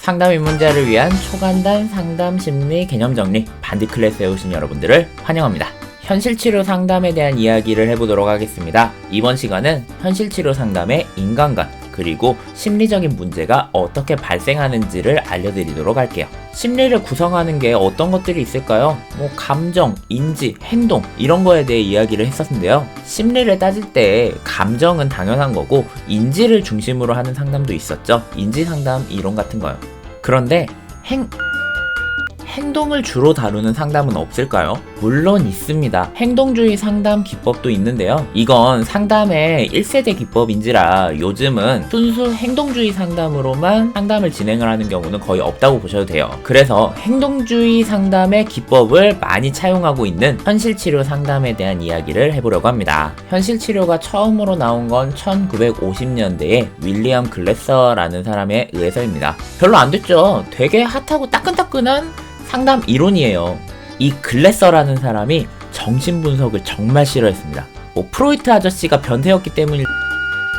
상담 입문자를 위한 초간단 상담 심리 개념 정리 반디 클래스에 오신 여러분들을 환영합니다. 현실치료 상담에 대한 이야기를 해보도록 하겠습니다. 이번 시간은 현실치료 상담의 인간관 그리고 심리적인 문제가 어떻게 발생하는지를 알려드리도록 할게요. 심리를 구성하는 게 어떤 것들이 있을까요? 감정, 인지, 행동 이런 거에 대해 이야기를 했었는데요. 심리를 따질 때 감정은 당연한 거고 인지를 중심으로 하는 상담도 있었죠. 인지 상담 이론 같은 거요. 그런데 행동을 주로 다루는 상담은 없을까요? 물론 있습니다. 행동주의 상담 기법도 있는데요. 이건 상담의 1세대 기법인지라 요즘은 순수 행동주의 상담으로만 상담을 진행을 하는 경우는 거의 없다고 보셔도 돼요. 그래서 행동주의 상담의 기법을 많이 차용하고 있는 현실치료 상담에 대한 이야기를 해보려고 합니다. 현실치료가 처음으로 나온 건 1950년대에 윌리엄 글래서라는 사람에 의해서입니다. 별로 안 됐죠. 되게 핫하고 따끈따끈한 상담 이론이에요. 이 글래서라는 사람이 정신분석을 정말 싫어했습니다. 프로이트 아저씨가 변태였기 때문일.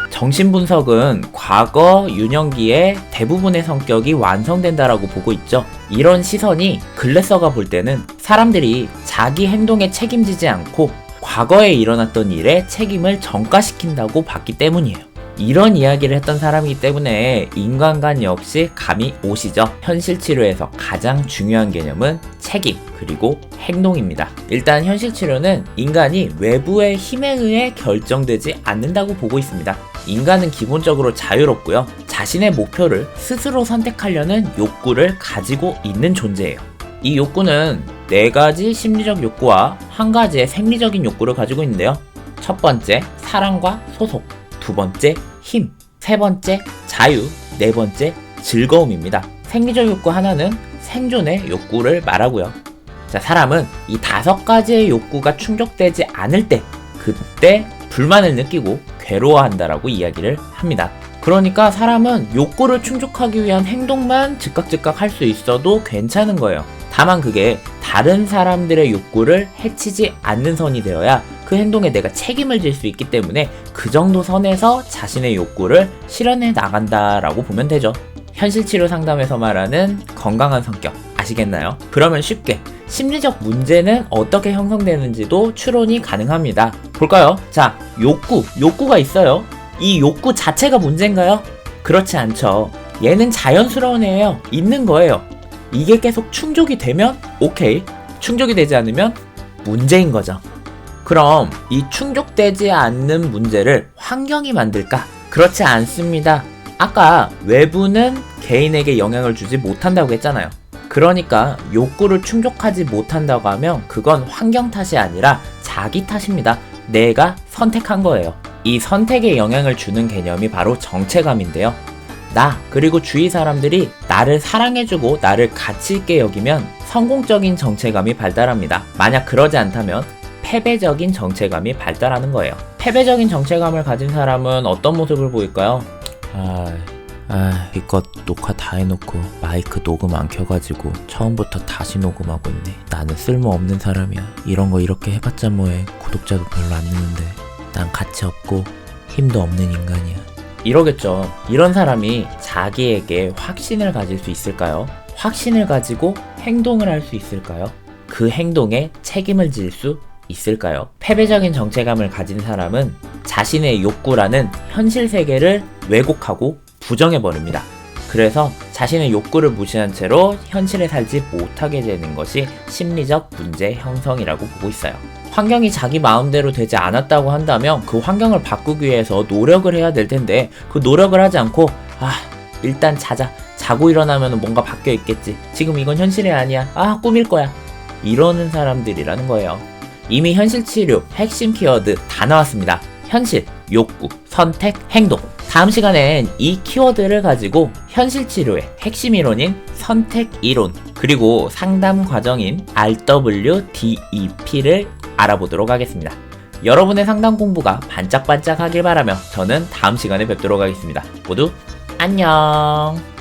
정신분석은 과거 유년기에 대부분의 성격이 완성된다라고 보고 있죠. 이런 시선이 글래서가 볼 때는 사람들이 자기 행동에 책임지지 않고 과거에 일어났던 일에 책임을 전가시킨다고 봤기 때문이에요. 이런 이야기를 했던 사람이기 때문에 인간관 역시 감이 오시죠. 현실치료에서 가장 중요한 개념은 책임 그리고 행동입니다. 일단 현실치료는 인간이 외부의 힘에 의해 결정되지 않는다고 보고 있습니다. 인간은 기본적으로 자유롭고요. 자신의 목표를 스스로 선택하려는 욕구를 가지고 있는 존재예요. 이 욕구는 4가지 심리적 욕구와 1가지의 생리적인 욕구를 가지고 있는데요. 첫 번째, 사랑과 소속. 두 번째, 힘. 세 번째, 자유. 네 번째, 즐거움입니다. 생리적 욕구 하나는 생존의 욕구를 말하고요. 자, 사람은 이 5가지의 욕구가 충족되지 않을 때, 그때 불만을 느끼고 괴로워한다라고 이야기를 합니다. 그러니까 사람은 욕구를 충족하기 위한 행동만 즉각 할 수 있어도 괜찮은 거예요. 다만 그게 다른 사람들의 욕구를 해치지 않는 선이 되어야 그 행동에 내가 책임을 질 수 있기 때문에 그 정도 선에서 자신의 욕구를 실현해 나간다라고 보면 되죠. 현실치료 상담에서 말하는 건강한 성격 아시겠나요? 그러면 쉽게 심리적 문제는 어떻게 형성되는지도 추론이 가능합니다. 볼까요? 자, 욕구가 있어요. 이 욕구 자체가 문제인가요? 그렇지 않죠. 얘는 자연스러운 애예요. 있는 거예요. 이게 계속 충족이 되면 오케이, 충족이 되지 않으면 문제인 거죠. 그럼 이 충족되지 않는 문제를 환경이 만들까? 그렇지 않습니다. 아까 외부는 개인에게 영향을 주지 못한다고 했잖아요. 그러니까 욕구를 충족하지 못한다고 하면 그건 환경 탓이 아니라 자기 탓입니다. 내가 선택한 거예요. 이 선택에 영향을 주는 개념이 바로 정체감인데요. 나 그리고 주위 사람들이 나를 사랑해주고 나를 가치 있게 여기면 성공적인 정체감이 발달합니다. 만약 그러지 않다면 패배적인 정체감이 발달하는 거예요. 패배적인 정체감을 가진 사람은 어떤 모습을 보일까요? 이것 녹화 다 해놓고 마이크 녹음 안 켜가지고 처음부터 다시 녹음하고 있네. 나는 쓸모없는 사람이야. 이런 거 이렇게 해봤자 뭐해. 구독자도 별로 안 느는데 난 가치 없고 힘도 없는 인간이야. 이러겠죠. 이런 사람이 자기에게 확신을 가질 수 있을까요? 확신을 가지고 행동을 할 수 있을까요? 그 행동에 책임을 질 수 있을까요? 패배적인 정체감을 가진 사람은 자신의 욕구라는 현실 세계를 왜곡하고 부정해버립니다. 그래서 자신의 욕구를 무시한 채로 현실에 살지 못하게 되는 것이 심리적 문제 형성이라고 보고 있어요. 환경이 자기 마음대로 되지 않았다고 한다면 그 환경을 바꾸기 위해서 노력을 해야 될 텐데 그 노력을 하지 않고 일단 자고 일어나면 뭔가 바뀌어 있겠지. 지금 이건 현실이 아니야. 꿈일 거야. 이러는 사람들이라는 거예요. 이미 현실치료 핵심 키워드 다 나왔습니다. 현실, 욕구, 선택, 행동. 다음 시간엔 이 키워드를 가지고 현실치료의 핵심 이론인 선택 이론 그리고 상담 과정인 RWDEP를 알아보도록 하겠습니다. 여러분의 상담 공부가 반짝반짝 하길 바라며 저는 다음 시간에 뵙도록 하겠습니다. 모두 안녕.